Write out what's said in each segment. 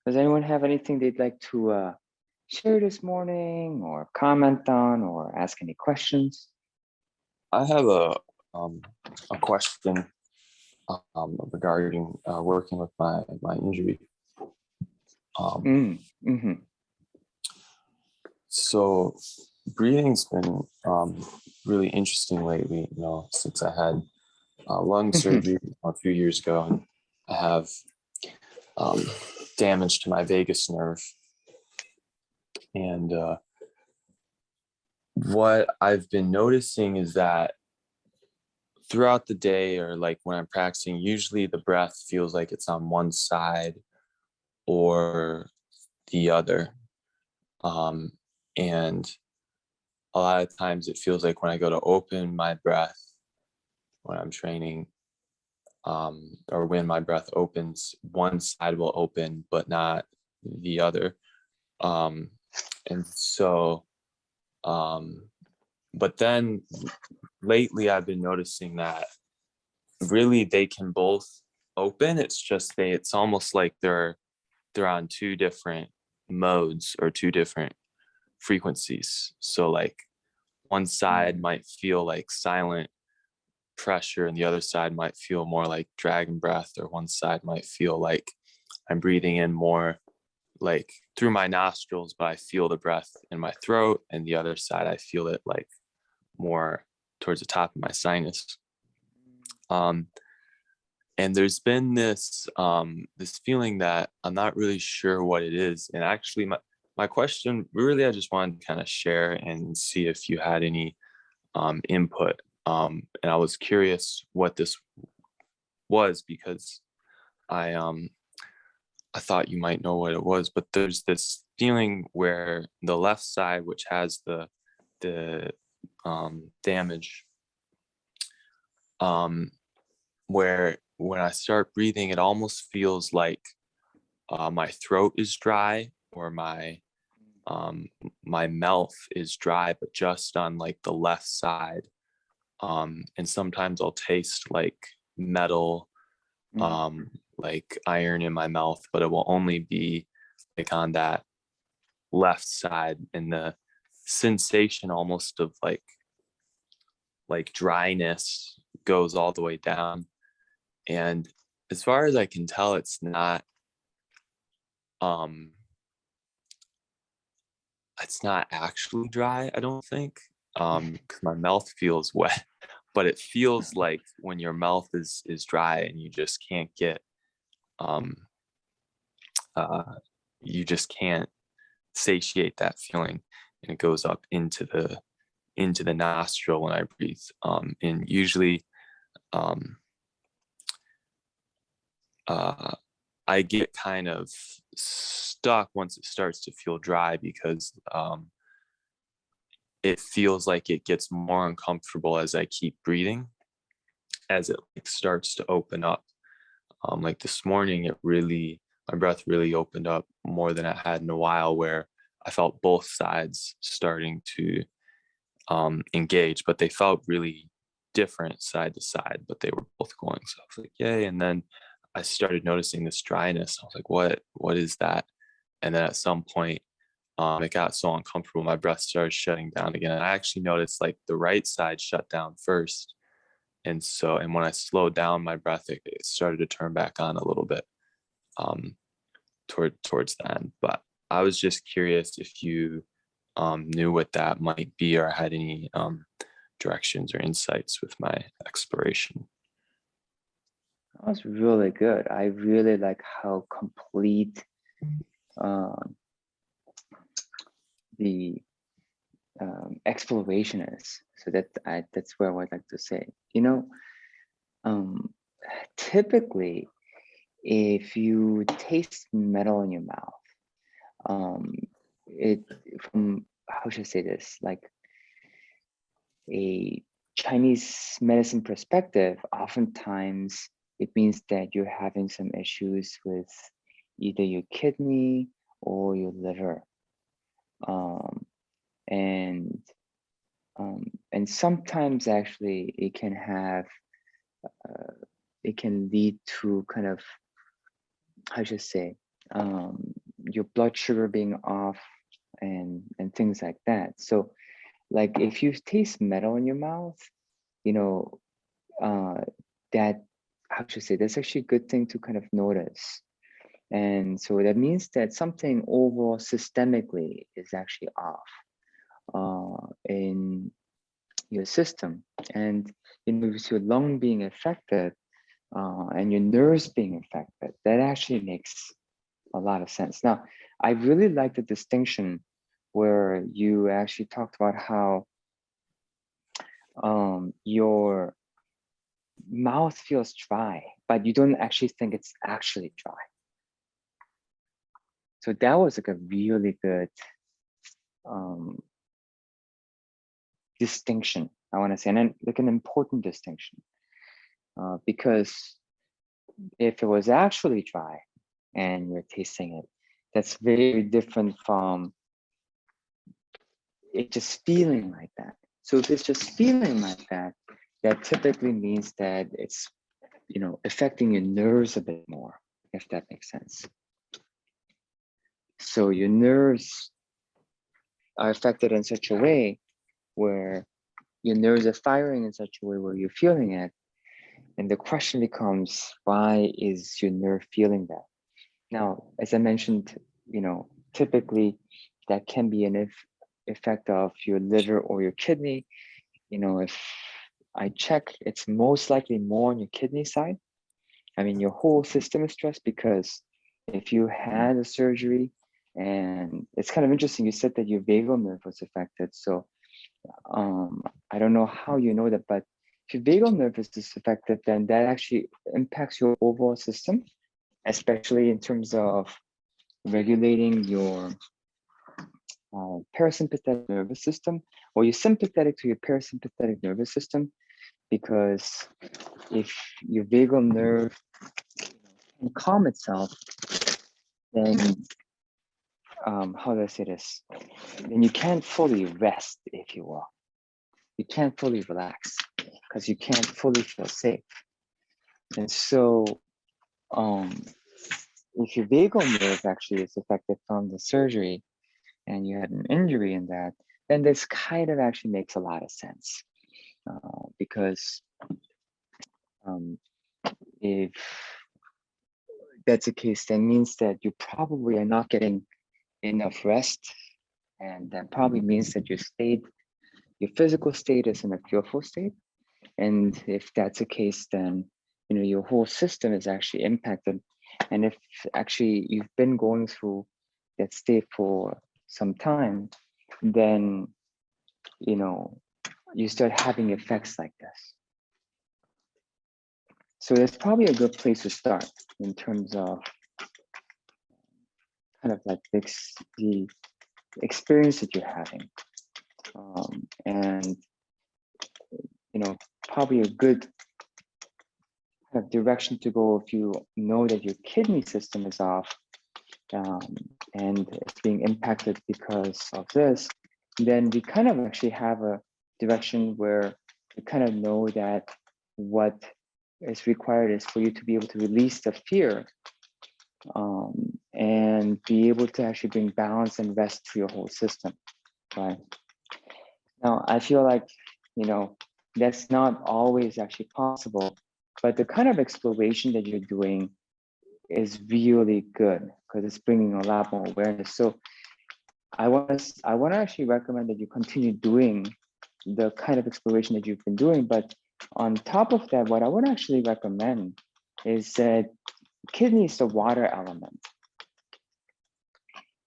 Does anyone have anything they'd like to share this morning, or comment on, or ask any questions? I have a question regarding working with my injury. Mm-hmm. So breathing's been really interesting lately. Since I had lung surgery a few years ago, and I have damage to my vagus nerve. And what I've been noticing is that throughout the day, or like when I'm practicing, usually the breath feels like it's on one side or the other. And a lot of times it feels like when I go to open my breath when I'm training, or when my breath opens, one side will open, but not the other. And so, but then lately I've been noticing that really they can both open. It's just it's almost like they're on two different modes or two different frequencies. So like one side might feel like silent pressure and the other side might feel more like dragon breath, or one side might feel like I'm breathing in more like through my nostrils, but I feel the breath in my throat, and the other side I feel it like more towards the top of my sinus. And there's been this this feeling that I'm not really sure what it is. And actually my question, really, I just wanted to kind of share and see if you had any input. And I was curious what this was, because I thought you might know what it was. But there's this feeling where the left side, which has the damage, where when I start breathing, it almost feels like my throat is dry, or my mouth is dry, but just on like the left side. And sometimes I'll taste like metal, like iron in my mouth, but it will only be like on that left side, and the sensation almost of like dryness goes all the way down. And as far as I can tell, it's not actually dry, I don't think, because my mouth feels wet. But it feels like when your mouth is dry and you just can't get you just can't satiate that feeling, and it goes up into the nostril when I breathe. And usually I get kind of stuck once it starts to feel dry, because it feels like it gets more uncomfortable as I keep breathing, as it like starts to open up. Like this morning, my breath really opened up more than I had in a while, where I felt both sides starting to engage, but they felt really different side to side, but they were both going. So I was like, yay. And then I started noticing this dryness. I was like, what is that? And then at some point, it got so uncomfortable, my breath started shutting down again. And I actually noticed like the right side shut down first. And when I slowed down my breath, it started to turn back on a little bit towards the end. But I was just curious if you knew what that might be, or had any directions or insights with my exploration. That was really good. I really like how complete the exploration is. So that's what I would like to say. Typically, if you taste metal in your mouth, it from how should I say this? Like a Chinese medicine perspective, oftentimes it means that you're having some issues with either your kidney or your liver. And sometimes actually it can lead to kind of, how should I say, your blood sugar being off and things like that. So like if you taste metal in your mouth, you know, that, how should I say, that's actually a good thing to kind of notice. And so that means that something overall systemically is actually off in your system. And with your lung being affected and your nerves being affected, that actually makes a lot of sense. Now, I really like the distinction where you actually talked about how your mouth feels dry, but you don't actually think it's actually dry. So that was like a really good distinction, I want to say, and like an important distinction, because if it was actually dry and you're tasting it, that's very different from it just feeling like that. So if it's just feeling like that, that typically means that it's, affecting your nerves a bit more, if that makes sense. So your nerves are affected in such a way where your nerves are firing in such a way where you're feeling it. And the question becomes, why is your nerve feeling that? Now, as I mentioned, typically that can be an effect of your liver or your kidney. If I check, it's most likely more on your kidney side. I mean, your whole system is stressed because if you had a surgery, and it's kind of interesting, you said that your vagal nerve was affected. So I don't know how you know that, but if your vagal nerve is affected, then that actually impacts your overall system, especially in terms of regulating your parasympathetic nervous system, or you're sympathetic to your parasympathetic nervous system, because if your vagal nerve can calm itself, then how do I say this? Then you can't fully rest, if you will. You can't fully relax because you can't fully feel safe. And so if your vagal nerve actually is affected from the surgery and you had an injury in that, then this kind of actually makes a lot of sense, because if that's the case, that means that you probably are not getting enough rest, and that probably means that your physical state is in a fearful state. And if that's the case, then your whole system is actually impacted. And if actually you've been going through that state for some time, then you start having effects like this. So that's probably a good place to start in terms of kind of like the experience that you're having, and probably a good kind of direction to go if you know that your kidney system is off, and it's being impacted because of this. Then we kind of actually have a direction where you kind of know that what is required is for you to be able to release the fear, and be able to actually bring balance and rest to your whole system, right? Now, I feel like, that's not always actually possible, but the kind of exploration that you're doing is really good because it's bringing a lot more awareness. So I want to actually recommend that you continue doing the kind of exploration that you've been doing. But on top of that, what I would actually recommend is that kidney is the water element.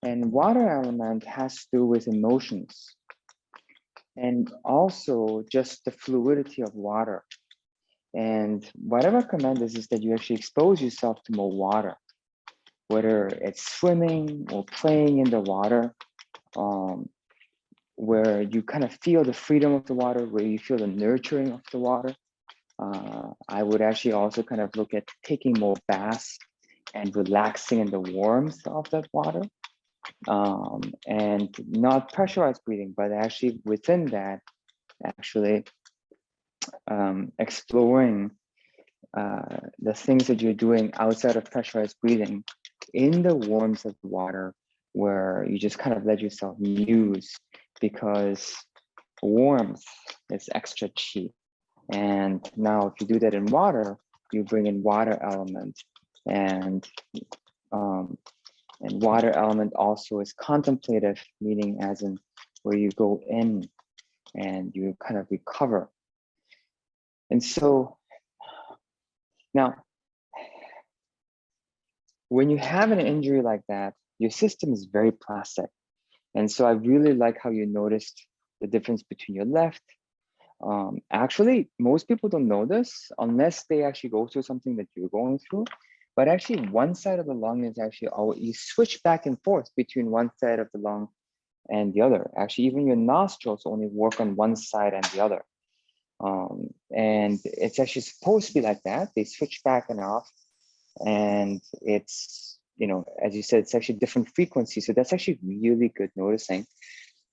And water element has to do with emotions and also just the fluidity of water. And what I recommend is that you actually expose yourself to more water, whether it's swimming or playing in the water, where you kind of feel the freedom of the water, where you feel the nurturing of the water. I would actually also kind of look at taking more baths and relaxing in the warmth of that water, and not pressurized breathing, but actually within that, actually exploring the things that you're doing outside of pressurized breathing, in the warmth of the water, where you just kind of let yourself muse, because warmth is extra chi. And now if you do that in water, you bring in water element, and water element also is contemplative, meaning as in where you go in and you kind of recover. And so now, when you have an injury like that, your system is very plastic. And so I really like how you noticed the difference between your left. Actually, most people don't know this unless they actually go through something that you're going through. But actually, one side of the lung is actually always, you switch back and forth between one side of the lung and the other. Actually, even your nostrils only work on one side and the other. And it's actually supposed to be like that. They switch back and off. And it's, as you said, it's actually different frequencies. So that's actually really good noticing.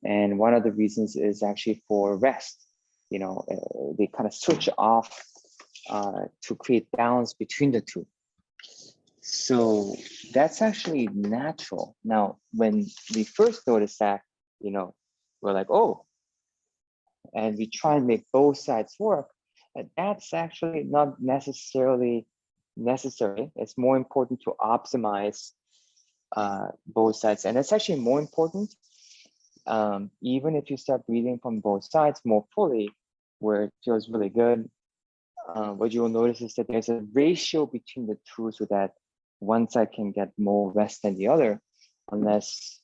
And one of the reasons is actually for rest. They kind of switch off to create balance between the two. So that's actually natural. Now, when we first noticed that, we're like, oh, and we try and make both sides work, but that's actually not necessarily necessary. It's more important to optimize both sides. And it's actually more important, even if you start breathing from both sides more fully, where it feels really good, what you will notice is that there's a ratio between the two, so that one side can get more rest than the other, unless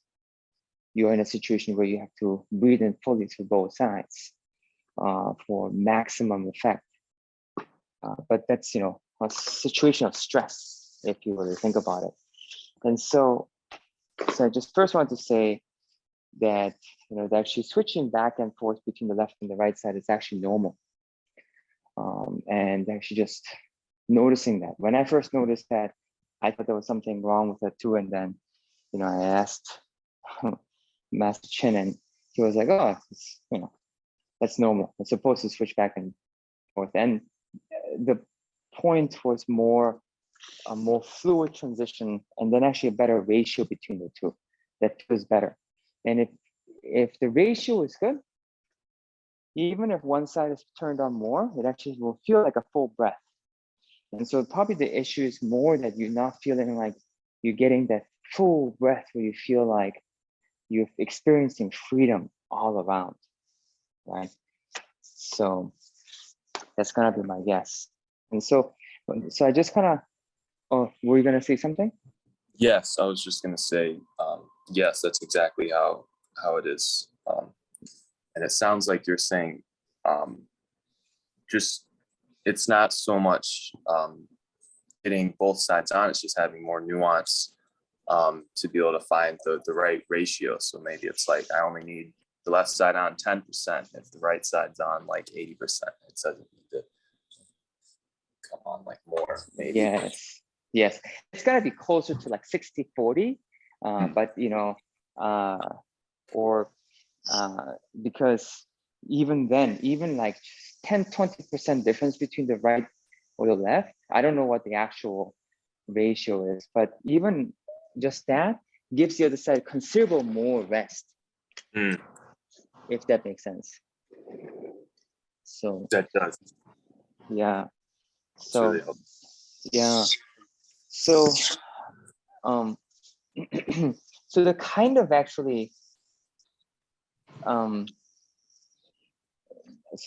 you're in a situation where you have to breathe in fully through both sides for maximum effect. But that's, a situation of stress, if you really think about it. And so I just first want to say that, that actually switching back and forth between the left and the right side is actually normal. And actually just noticing that. When I first noticed that, I thought there was something wrong with it too. And then, I asked Master Chin, and he was like, oh, that's normal. It's supposed to switch back and forth. And the point was a more fluid transition, and then actually a better ratio between the two. That feels better. And if the ratio is good, even if one side is turned on more, it actually will feel like a full breath. And so probably the issue is more that you're not feeling like you're getting that full breath where you feel like you're experiencing freedom all around, right? So that's gonna be my guess. And so I just kind of, oh, were you gonna say something? Yes, I was just gonna say, yes, that's exactly how it is. And it sounds like you're saying, just it's not so much getting both sides on; it's just having more nuance to be able to find the right ratio. So maybe it's like I only need the left side on 10%. If the right side's on like 80%, it doesn't need to come on like more, maybe. Yes. It's gotta be closer to like 60-40, but because even then, even like 10-20% difference between the right or the left, I don't know what the actual ratio is, but even just that gives the other side considerable more rest, if that makes sense. So That does. yeah. It's So really helpful. yeah. So so the kind of actually so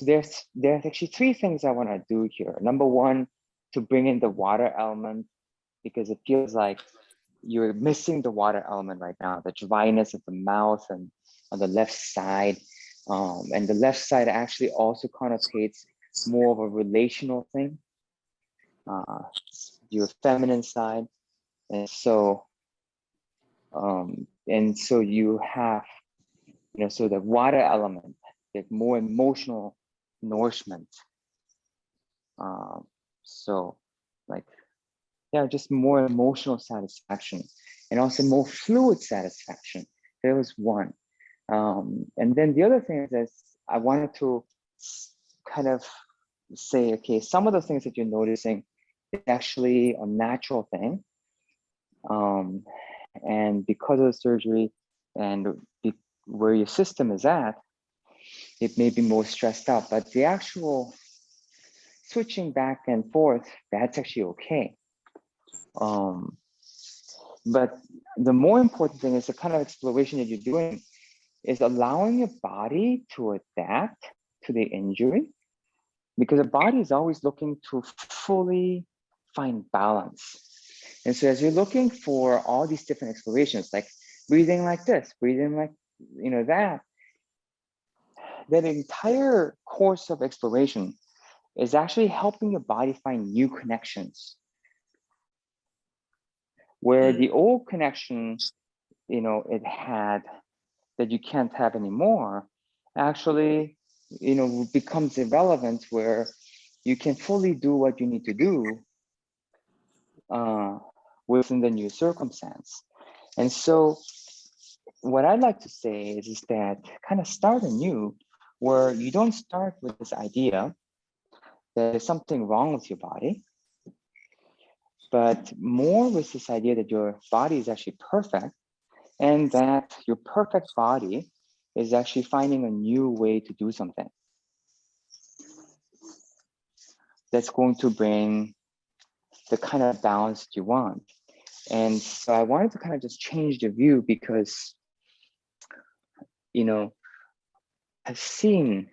there's actually three things I want to do here. Number one, to bring in the water element, because it feels like you're missing the water element right now, the dryness of the mouth and on the left side. And the left side actually also connotates more of a relational thing, your feminine side. And so you have, so the water element, the more emotional nourishment. So like, yeah, just more emotional satisfaction and also more fluid satisfaction. There was one. And then the other thing is I wanted to kind of say, okay, some of the things that you're noticing is actually a natural thing. And because of the surgery and where your system is at, it may be more stressed out, but the actual switching back and forth, that's actually okay. But the more important thing is the kind of exploration that you're doing is allowing your body to adapt to the injury, because the body is always looking to fully find balance. And so as you're looking for all these different explorations, like breathing like this, breathing like, that entire course of exploration is actually helping your body find new connections, where the old connection, it had, that you can't have anymore, actually, becomes irrelevant, where you can fully do what you need to do within the new circumstance. And so what I'd like to say is that kind of start anew, where you don't start with this idea that there's something wrong with your body, but more with this idea that your body is actually perfect, and that your perfect body is actually finding a new way to do something that's going to bring the kind of balance that you want. And so I wanted to kind of just change the view, because, I've seen,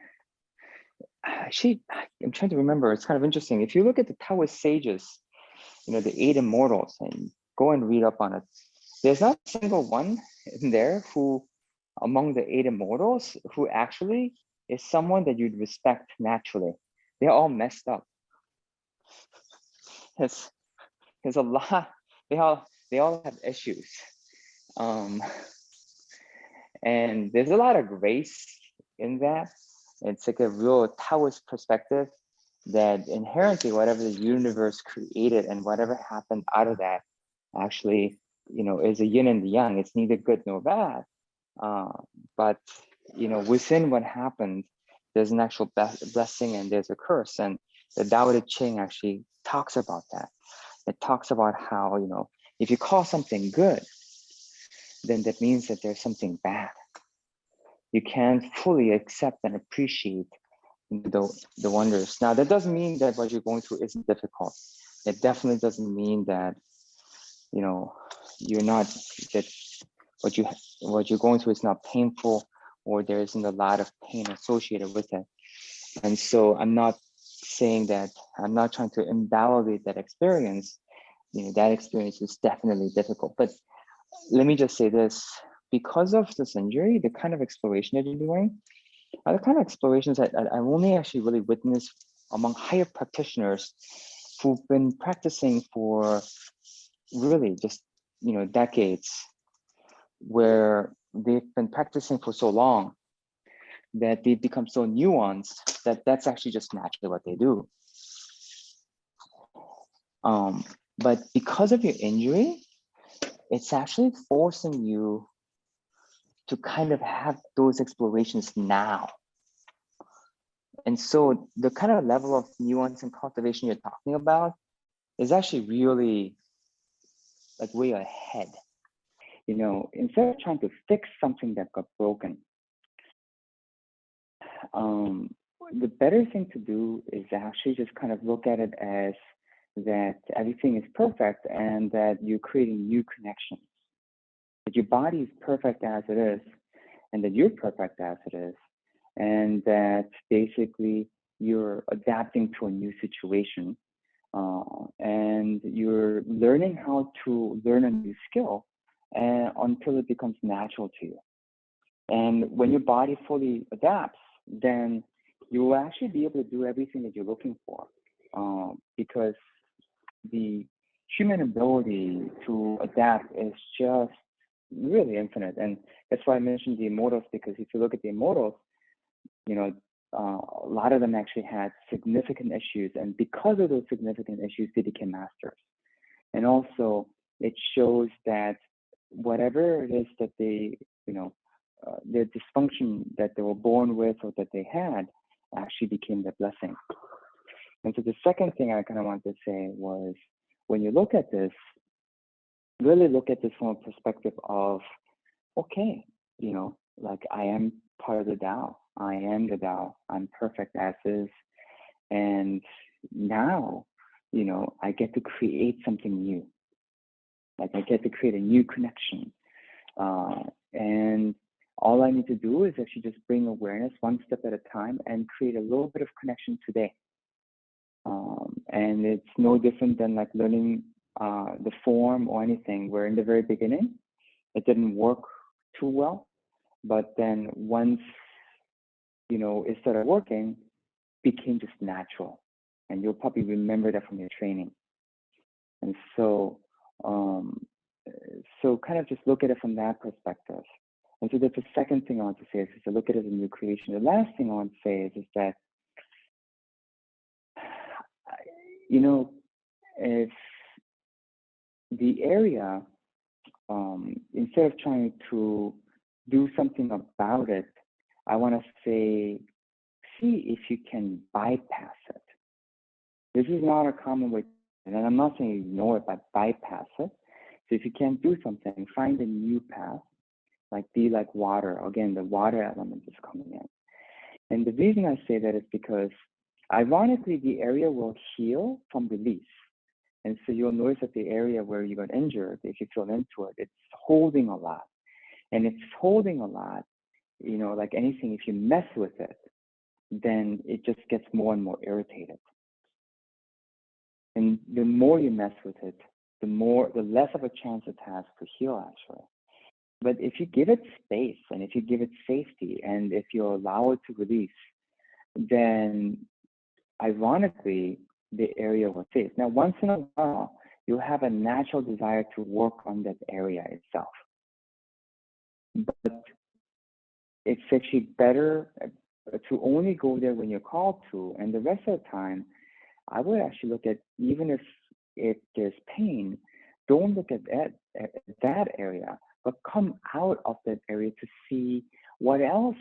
actually, I'm trying to remember, it's kind of interesting. If you look at the Taoist sages, the eight immortals, and go and read up on it, there's not a single one in there who, among the eight immortals, who actually is someone that you'd respect naturally. They're all messed up. There's a lot, they all have issues. Um, and there's a lot of grace in that. It's like a real Taoist perspective that inherently whatever the universe created and whatever happened out of that actually, is a yin and the yang. It's neither good nor bad. But, within what happened, there's an actual blessing and there's a curse. And the Tao Te Ching actually talks about that. It talks about how, if you call something good, then that means that there's something bad. You can't fully accept and appreciate the wonders. Now, that doesn't mean that what you're going through isn't difficult. It definitely doesn't mean that, you're not, that what you're going through is not painful, or there isn't a lot of pain associated with it. And so I'm not saying that, I'm not trying to invalidate that experience. That experience is definitely difficult. But let me just say this, because of this injury, the kind of exploration that you're doing are the kind of explorations that I've only actually really witnessed among higher practitioners who've been practicing for really just, decades, where they've been practicing for so long that they become so nuanced that that's actually just naturally what they do. But because of your injury, it's actually forcing you to kind of have those explorations now. And so the kind of level of nuance and cultivation you're talking about is actually really like way ahead. Instead of trying to fix something that got broken, the better thing to do is actually just kind of look at it as that everything is perfect and that you're creating new connections. That your body is perfect as it is, and that you're perfect as it is, and that basically you're adapting to a new situation, and you're learning how to learn a new skill until it becomes natural to you. And when your body fully adapts, then you will actually be able to do everything that you're looking for, because the human ability to adapt is just really infinite. And that's why I mentioned the immortals, because if you look at the immortals, a lot of them actually had significant issues, and because of those significant issues, they became masters. And also, it shows that whatever it is that they, their dysfunction that they were born with or that they had actually became their blessing. And so the second thing I kind of wanted to say was, when you look at this, really look at this from a perspective of, okay, like I am part of the Tao. I am the Tao. I'm perfect as is. And now, I get to create something new. Like I get to create a new connection. And all I need to do is actually just bring awareness one step at a time and create a little bit of connection today. And it's no different than like learning the form or anything, where in the very beginning, it didn't work too well. But then once, it started working, became just natural. And you'll probably remember that from your training. And so kind of just look at it from that perspective. And so that's the second thing I want to say, is to look at it as a new creation. The last thing I want to say is that, if the area, instead of trying to do something about it, I want to say, see if you can bypass it. This is not a common way, and I'm not saying ignore it, but bypass it. So if you can't do something, find a new path, like be like water. Again, the water element is coming in. And the reason I say that is because, ironically, the area will heal from release. And so you'll notice that the area where you got injured, if you feel into it, it's holding a lot. And it's holding a lot, like anything, if you mess with it, then it just gets more and more irritated. And the more you mess with it, the less of a chance it has to heal, actually. But if you give it space, and if you give it safety, and if you allow it to release, then ironically, the area will save. Now, once in a while, you'll have a natural desire to work on that area itself. But it's actually better to only go there when you're called to, and the rest of the time, I would actually look at, even if there's pain, don't look at that area, but come out of that area to see what else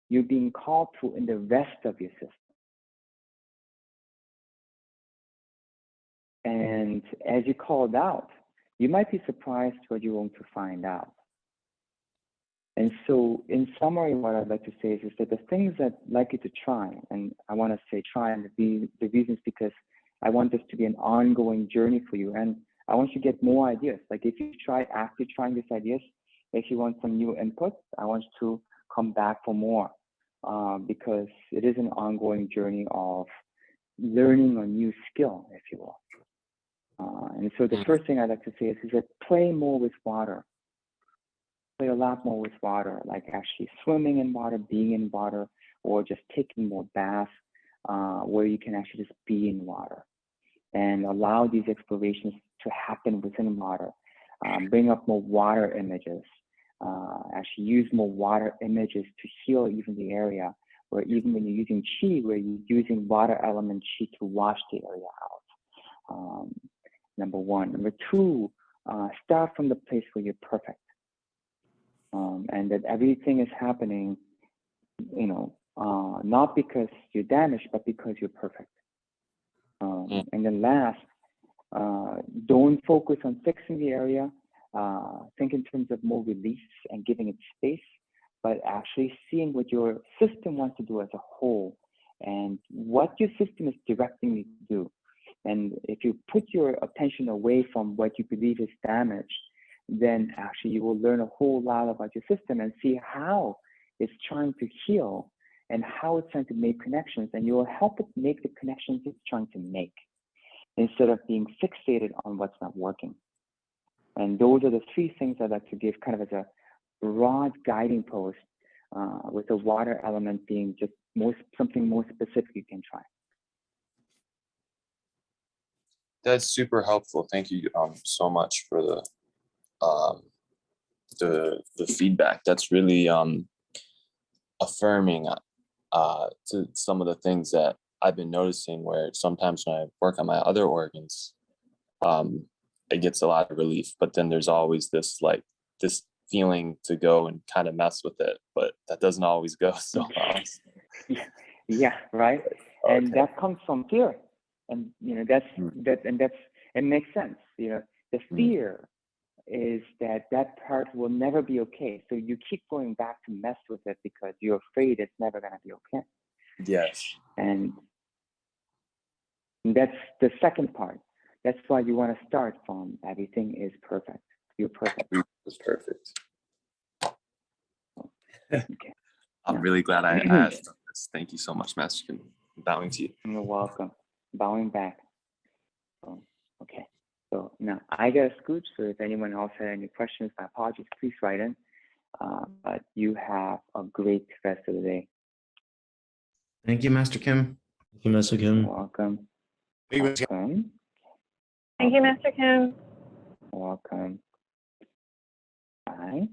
you're being called to in the rest of your system. And as you call it out, you might be surprised what you're going to find out. And so, in summary, what I'd like to say is that the things that I'd like you to try, and I want to say try, and the reason is because I want this to be an ongoing journey for you. And I want you to get more ideas. Like if you try, after trying these ideas, if you want some new input, I want you to come back for more, because it is an ongoing journey of learning a new skill, if you will. And so the first thing I'd like to say is that play more with water. Play a lot more with water, like actually swimming in water, being in water, or just taking more baths, where you can actually just be in water and allow these explorations to happen within water. Bring up more water images. Actually use more water images to heal even the area, or even when you're using chi, where you're using water element chi to wash the area out. Number one. Number two, start from the place where you're perfect. And that everything is happening, not because you're damaged, but because you're perfect. And then last, don't focus on fixing the area. Think in terms of more release and giving it space, but actually seeing what your system wants to do as a whole, and what your system is directing you to do. And if you put your attention away from what you believe is damaged, then actually you will learn a whole lot about your system and see how it's trying to heal and how it's trying to make connections, and you will help it make the connections it's trying to make, instead of being fixated on what's not working. And those are the three things I'd like to give kind of as a broad guiding post, with the water element being just something more specific you can try. That's super helpful. Thank you so much for the feedback. That's really affirming to some of the things that I've been noticing, where sometimes when I work on my other organs, it gets a lot of relief, but then there's always this feeling to go and kind of mess with it, but that doesn't always go so well. Yeah, right. Okay. And that comes from fear. And it makes sense. The fear is that that part will never be okay. So you keep going back to mess with it because you're afraid it's never going to be okay. Yes. And that's the second part. That's why you want to start from everything is perfect. You're perfect. It's perfect. Okay. I'm Now, really glad I asked this. Thank you so much, Master Kim. Bowing to you. you're welcome. Bowing back. Okay. So now I gotta scoot. So if anyone else had any questions, my apologies, please write in. But you have a great rest of the day. Thank you, Master Kim. Thank you, Master Kim. Welcome. Thank you, Mr. Welcome. Thank you, Mr. Kim. Welcome. Bye.